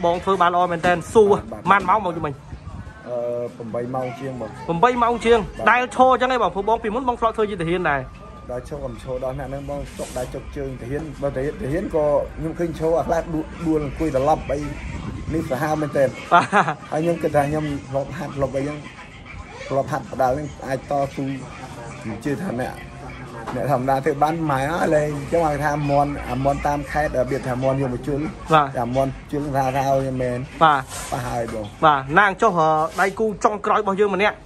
បងធ្វើបានល្អមែនតើស៊ូម៉ានម៉ោងមកជុំមិញ8 ម៉ោងជាងបង8 ម៉ោងជាងដែលឈរអញ្ចឹងឯងបងព្រោះបងពីមុនបងធ្លាប់ធ្វើជាទាហានដែរដែលឈរកំឈរដល់អ្នកហ្នឹងបងចុកដៃចុកជើងទាហានបើទាហានក៏ខ្ញុំឃើញឈរអាខ្លះដួលអង្គុយត្រឡប់អីនេះសាហាវមែនតើហើយខ្ញុំគិតថាខ្ញុំធ្លាប់ហាត់ធ្លាប់អីហ្នឹងធ្លាប់ហាត់បដាល់ហ្នឹងអាចតស៊ូជឿថាអ្នកធម្មតាធ្វើបានម៉ែលេងចឹងគេថាមន់តាមខេត្តរបៀបថាមន់យកមកជុលតែមន់ជុលថាឲ្យមែនបាទហើយបងបាទណាងចុះដៃគូចុងក្រោយរបស់យើងម្នាក់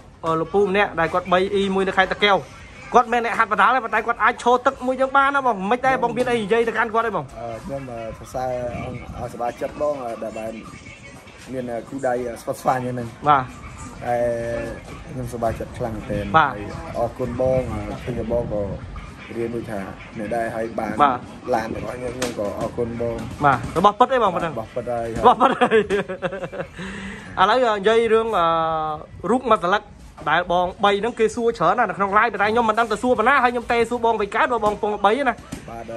លពូម្នាក់ដែលគាត់ 3E មួយនៅខេត្តតាកែវគាត់មិនអ្នកហាត់បដាល់ទេប៉ុន្តែគាត់អាចឈរទឹកមួយយើងបានណាបងមិនដែរបងមានអីនិយាយទៅកាន់គាត់ទេបងខ្ញុំសរសើរអង្គសប្បាយចិត្តបងដែលបានមានគូដៃស្វាត់ស្វាញហ្នឹងបាទខ្ញុំសប្បាយចិត្តខ្លាំងទេអរគុណបងឃើញបងក៏រៀនដូចថាអ្នកដែរឲ្យបានឡានរបស់ខ្ញុំក៏អរគុណបងបាទរបស់ពិតអីបងប៉ុណ្ណឹងរបស់ពិតហើយរបស់ពិតហើយឥឡូវនិយាយរឿងរូបមកស្លឹកដែលបង3ហ្នឹងគេសួរច្រើនណាស់នៅក្នុង live តែខ្ញុំមិនដឹងទៅសួរប៉ុណ្ណាហើយខ្ញុំទេសួរបងវិញកើតបងពង3ណា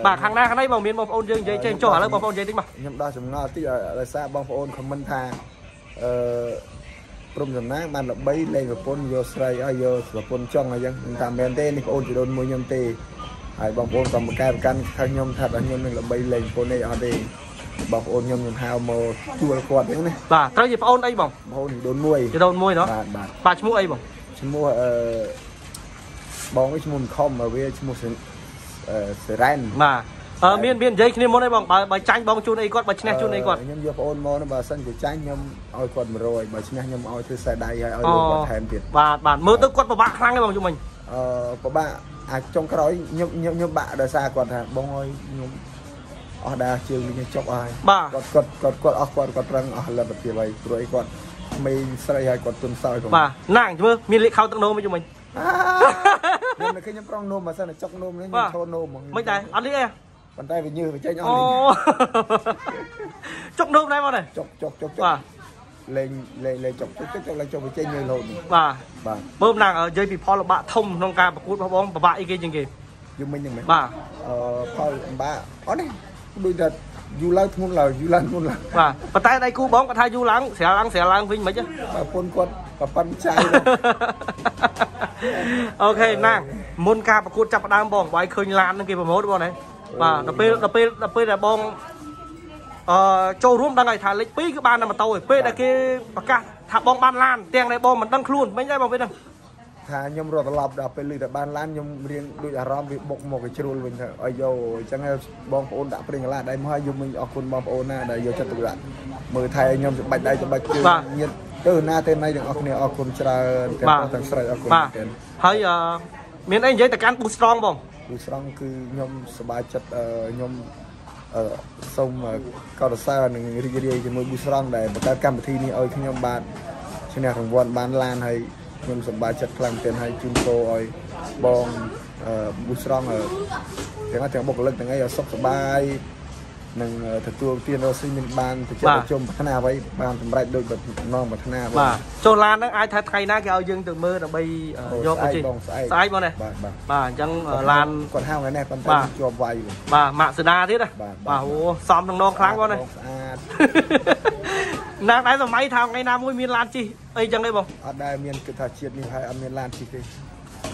បាទខាងណាខាងនេះបងមានបងប្អូនយើងនិយាយចេះចុះឥឡូវបងប្អូននិយាយតិចមកខ្ញុំដោះចម្ងល់តិចដោយសារបងប្អូនខមមិនថាព្រមសំណាងបានល្បីលេងប្រពន្ធយកស្រីឲ្យយកប្រពន្ធចង់អញ្ចឹងថាមែនទេនេះបងអូនជីដូនមួយខ្ញុំទេហើយបងប្អូនក៏មកកែប្រកាន់ខាងខ្ញុំថាខ្ញុំនឹងល្បីលេងប្រពន្ធនេះអត់ទេបងប្អូនខ្ញុំហៅមកជួលគាត់អញ្ចឹងណាបាទត្រូវជាប្អូនអីបងប្អូនជីដូនមួយណោះបាទឈ្មោះអីបងឈ្មោះបងឈ្មោះខំវាឈ្មោះសេរ៉ែនបាទមាននិយាយគ្នាមុនអីបងបើចាញ់បងជូនអីគាត់បើឈ្នះជូនអីគាត់ខ្ញុំយកប្អូនមកបើសិនជាចាញ់ខ្ញុំឲ្យគាត់100បើឈ្នះខ្ញុំឲ្យធ្វើខ្សែដៃហើយឲ្យគាត់ថែមទៀតបាទមើលទៅគាត់ពិបាកខ្លាំងទេបងជុំមិញពិបាកអាចចុងក្រោយខ្ញុំបាក់ដោយសារគាត់ថាបងអើយខ្ញុំអស់ដាជើងវិញចុកហើយគាត់អស់គាត់ប្រឹងអស់លទ្ធភាពហើយព្រោះអីគាត់ក្មេងស្រីហើយគាត់ទុនសោយបងបាទណាងមើលមានលេខខោទឹកនោមជុំមិញខ្ញុំឃើញខ្ញុំប្រងនោមបើសិនតែចុកនោមនេះខ្ញុំឈរនោមមិនដែរអត់នេះអីប៉ុន្តែវាញើសវាចេញអស់នេះចុកនោមដែរបងដែរចុកបាទលេងចុកឡើងចុកវាចេញញើសលោតបាទមើលណាងនិយាយពីផលលំបាកធំក្នុងការប្រកួតរបស់បងពិបាកអីគេជាងគេយំមិញហ្នឹងមែនបាទផលលំបាកអត់នេះដូចថាយូរឡើងធ្ងន់ឡើងបាទប៉ុន្តែដៃគូបងគាត់ថាយូរឡើងស្រាលឡើងវិញមិនហ៎ប្រពន្ធគាត់ប្រប៉ាន់ចៃអូខេណាងមុនការប្រកួតចាប់ផ្ដើមបងបាយឃើញឡាននឹងគេប្រម៉ូទបងណាបាទដល់ពេលដែលបងចូលរួមដឹងហើយថាលេខ2គឺបានតែម៉ូតូឯពេលដែលគេប្រកាសថាបងបានឡានទាំងដែលបងមិនដឹងខ្លួនមិនដែរបងពេលហ្នឹងថាខ្ញុំរត់ត្រឡប់ដល់ពេលលឺតែបានឡានខ្ញុំរៀងដូចអារម្មណ៍វាបុកមកវាជ្រុលវិញទៅឲ្យយកអញ្ចឹងបងប្អូនដាក់ព្រៀងកន្លះដៃមកឲ្យខ្ញុំវិញអរគុណបងប្អូនណាដែលយកចិត្តទុកដាក់មើលថែខ្ញុំច្បាច់ដៃច្បាច់ជើងញាតិទៅណាទេណៃទាំងអស់គ្នាអរគុណច្រើនទាំងស្រីអរគុណទាំងហើយមានអីនិយាយទៅកាន់ Boost Strong បង Boost Strong គឺខ្ញុំសប្បាយចិត្តខ្ញុំសូមកោតសរសើរនិងរីករាយជាមួយ Boost Strong ដែលបង្កើតកម្មវិធីនេះឲ្យខ្ញុំបានឈ្នះរង្វាន់បានឡានហើយខ្ញុំសប្បាយចិត្តខ្លាំងទៀតហើយជូនពរឲ្យបង Boost Strong ទាំងបុគ្គលិកទាំងអីឲ្យសុខសប្បាយនឹងទទួលទានរស់ស៊ីមានបានទៅជុំប្រាថ្នាអ្វីបានសម្រេចដូចនំប្រាថ្នាបាទចូលឡានហ្នឹងអាចថាថ្ងៃណាគេឲ្យយើងទៅមើលដើម្បីយកទៅជិះស្អែកបងណាបាទអញ្ចឹងឡានគាត់ហៅថ្ងៃនេះប៉ុន្តែជាប់វាយបាទម៉ាក់សេដាទៀតណាបាទអូសំនឹងនងខ្លាំងបងណាស្អាតណាស់ដែរសម័យថាថ្ងៃណាមួយមានឡានជិះអីចឹងទេបងអត់ដែរមានគិតថាជាតិនេះហើយអត់មានឡានជិះទេ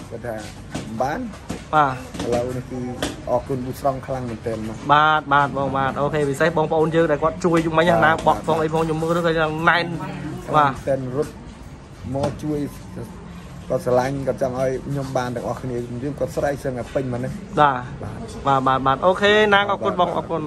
គាត់ថាបានបាទឥឡូវនេះគឺអរគុណ Boost Strong ខ្លាំងមែនទែនបាទបងបាទអូខេពិសេសបងប្អូនយើងដែលគាត់ជួយជុំមិញណាបក់ផងអីផងខ្ញុំមើលទៅគាត់ណែនបាទតែរត់មកជួយគាត់ស្រឡាញ់គាត់ចង់ឲ្យខ្ញុំបានទាំងអស់គ្នាយើងគាត់ស្រែកសឹងតែពេញមកនេះបាទអូខេណាងអរគុណបងអរគុណ